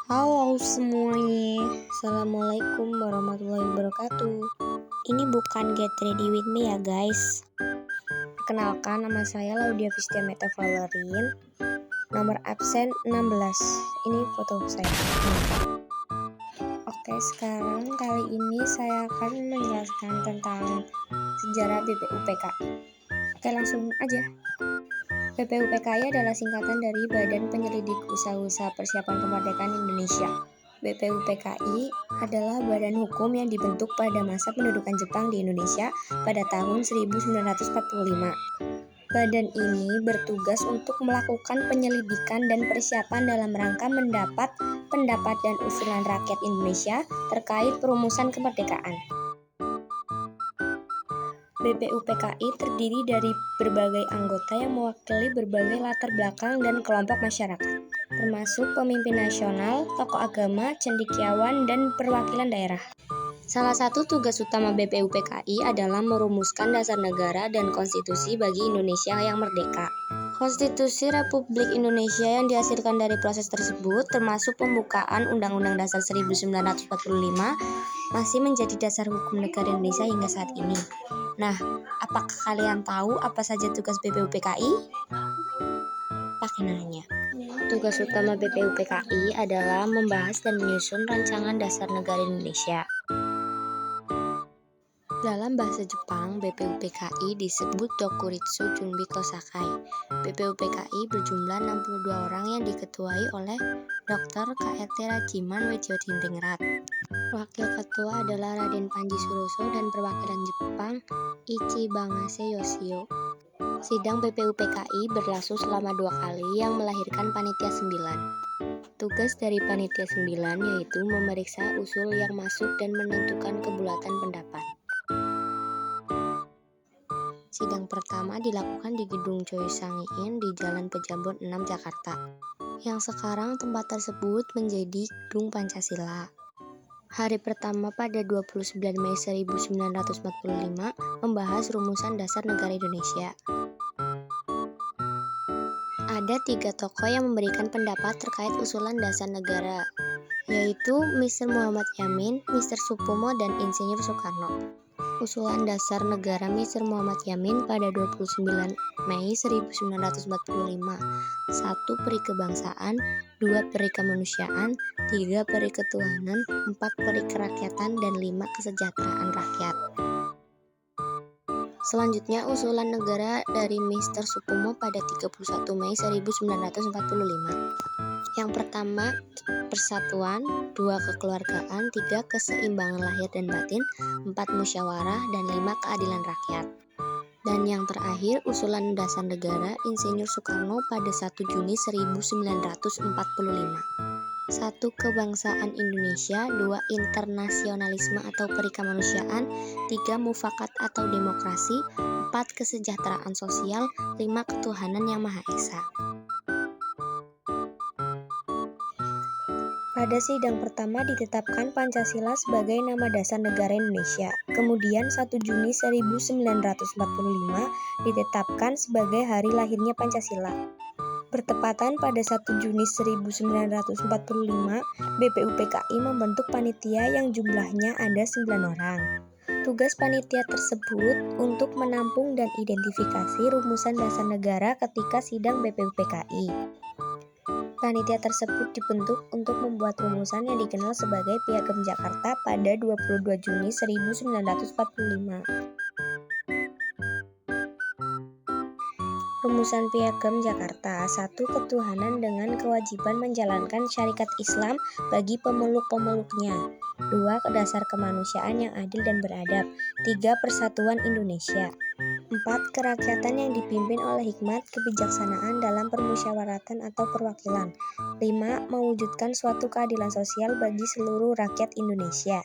Halo semuanya, Assalamualaikum warahmatullahi wabarakatuh. Ini bukan Get Ready With Me ya guys. Perkenalkan, nama saya Laudia Fistia Meta Valerin, nomor absen 16. Ini foto saya. Oke, sekarang kali ini saya akan menjelaskan tentang sejarah BPUPKI. Oke, langsung aja. BPUPKI adalah singkatan dari Badan Penyelidik Usaha-Usaha Persiapan Kemerdekaan Indonesia. BPUPKI adalah badan hukum yang dibentuk pada masa pendudukan Jepang di Indonesia pada tahun 1945. Badan ini bertugas untuk melakukan penyelidikan dan persiapan dalam rangka mendapat pendapat dan usulan rakyat Indonesia terkait perumusan kemerdekaan. BPUPKI terdiri dari berbagai anggota yang mewakili berbagai latar belakang dan kelompok masyarakat, termasuk pemimpin nasional, tokoh agama, cendekiawan, dan perwakilan daerah. Salah satu tugas utama BPUPKI adalah merumuskan dasar negara dan konstitusi bagi Indonesia yang merdeka. Konstitusi Republik Indonesia yang dihasilkan dari proses tersebut, termasuk pembukaan Undang-Undang Dasar 1945, masih menjadi dasar hukum negara Indonesia hingga saat ini. Nah, apakah kalian tahu apa saja tugas BPUPKI? Pakai nanya. Tugas utama BPUPKI adalah membahas dan menyusun rancangan dasar negara Indonesia. Dalam bahasa Jepang, BPUPKI disebut Dokuritsu Chunbi Kosakai. BPUPKI berjumlah 62 orang yang diketuai oleh Dr. K.R.T. Rajiman Widjotintingrat. Wakil ketua adalah Raden Panji Suroso dan perwakilan Jepang Ichibangase Yoshio. Sidang BPUPKI berlangsung selama 2 kali yang melahirkan Panitia 9. Tugas dari Panitia 9 yaitu memeriksa usul yang masuk dan menentukan kebulatan pendapat. Sidang pertama dilakukan di Gedung Choi Sang-in di Jalan Pejambon 6 Jakarta, yang sekarang tempat tersebut menjadi Gedung Pancasila. Hari pertama pada 29 Mei 1945 membahas rumusan dasar negara Indonesia. Ada 3 tokoh yang memberikan pendapat terkait usulan dasar negara, yaitu Mr. Muhammad Yamin, Mr. Supomo, dan Insinyur Soekarno. Usulan dasar negara Mr. Muhammad Yamin pada 29 Mei 1945. 1. Peri kebangsaan, 2. Peri kemanusiaan, 3. Peri ketuhanan, 4. Peri kerakyatan, dan 5. Kesejahteraan rakyat. Selanjutnya, usulan negara dari Mr. Supomo pada 31 Mei 1945. Yang pertama, persatuan, 2. kekeluargaan, 3. keseimbangan lahir dan batin, 4. musyawarah, dan 5. keadilan rakyat. Dan yang terakhir, usulan dasar negara Insinyur Soekarno pada 1 Juni 1945. 1. Kebangsaan Indonesia, 2. Internasionalisme atau peri kemanusiaan, 3. Mufakat atau demokrasi, 4. Kesejahteraan sosial, 5. Ketuhanan yang Maha Esa. Pada sidang pertama ditetapkan Pancasila sebagai nama dasar negara Indonesia. Kemudian 1 Juni 1945 ditetapkan sebagai hari lahirnya Pancasila. Bertepatan pada 1 Juni 1945, BPUPKI membentuk panitia yang jumlahnya ada 9 orang. Tugas panitia tersebut untuk menampung dan identifikasi rumusan dasar negara ketika sidang BPUPKI. Panitia tersebut dibentuk untuk membuat rumusan yang dikenal sebagai Piagam Jakarta pada 22 Juni 1945. Rumusan Piagam Jakarta. 1. Ketuhanan dengan kewajiban menjalankan syariat Islam bagi pemeluk-pemeluknya. 2. Dasar kemanusiaan yang adil dan beradab. 3. Persatuan Indonesia. 4. Kerakyatan yang dipimpin oleh hikmat kebijaksanaan dalam permusyawaratan atau perwakilan. 5. Mewujudkan suatu keadilan sosial bagi seluruh rakyat Indonesia.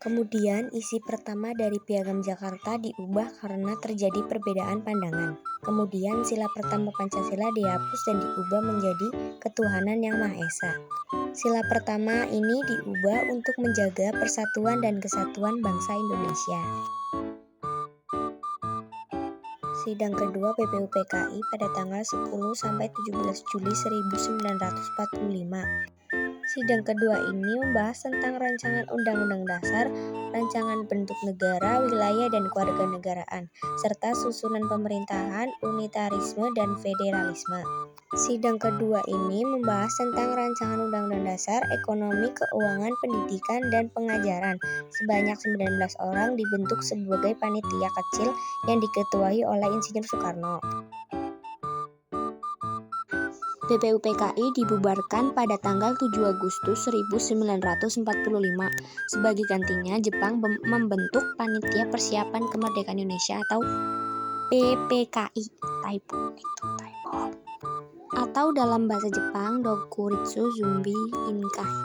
Kemudian isi pertama dari Piagam Jakarta diubah karena terjadi perbedaan pandangan. Kemudian sila pertama Pancasila dihapus dan diubah menjadi Ketuhanan yang Maha Esa. Sila pertama ini diubah untuk menjaga persatuan dan kesatuan bangsa Indonesia. Sidang kedua BPUPKI pada tanggal 10 sampai 17 Juli 1945. Sidang kedua ini membahas tentang rancangan Undang-Undang Dasar, rancangan bentuk negara, wilayah dan kewarganegaraan, serta susunan pemerintahan, unitarisme dan federalisme. Sidang kedua ini membahas tentang rancangan Undang-Undang Dasar, ekonomi, keuangan, pendidikan, dan pengajaran. Sebanyak 19 orang dibentuk sebagai panitia kecil yang diketuai oleh Insinyur Soekarno. BPUPKI dibubarkan pada tanggal 7 Agustus 1945. Sebagai gantinya, Jepang membentuk Panitia Persiapan Kemerdekaan Indonesia atau PPKI. Typo. Atau dalam bahasa Jepang, Dokuritsu Zumbi Inkai.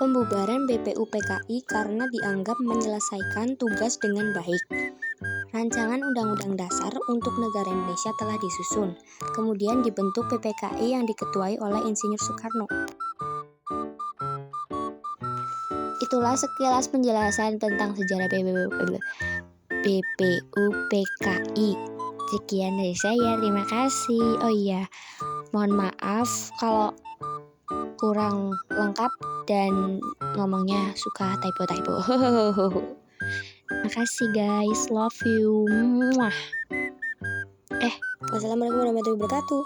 Pembubaran BPUPKI karena dianggap menyelesaikan tugas dengan baik. Rancangan Undang-Undang Dasar untuk negara Indonesia telah disusun, kemudian dibentuk PPKI yang diketuai oleh Insinyur Soekarno. Itulah sekilas penjelasan tentang sejarah BPUPKI. Sekian dari saya, terima kasih. Oh iya, mohon maaf kalau kurang lengkap dan ngomongnya suka typo-typo. Makasih guys, love you. Wassalamualaikum warahmatullahi wabarakatuh.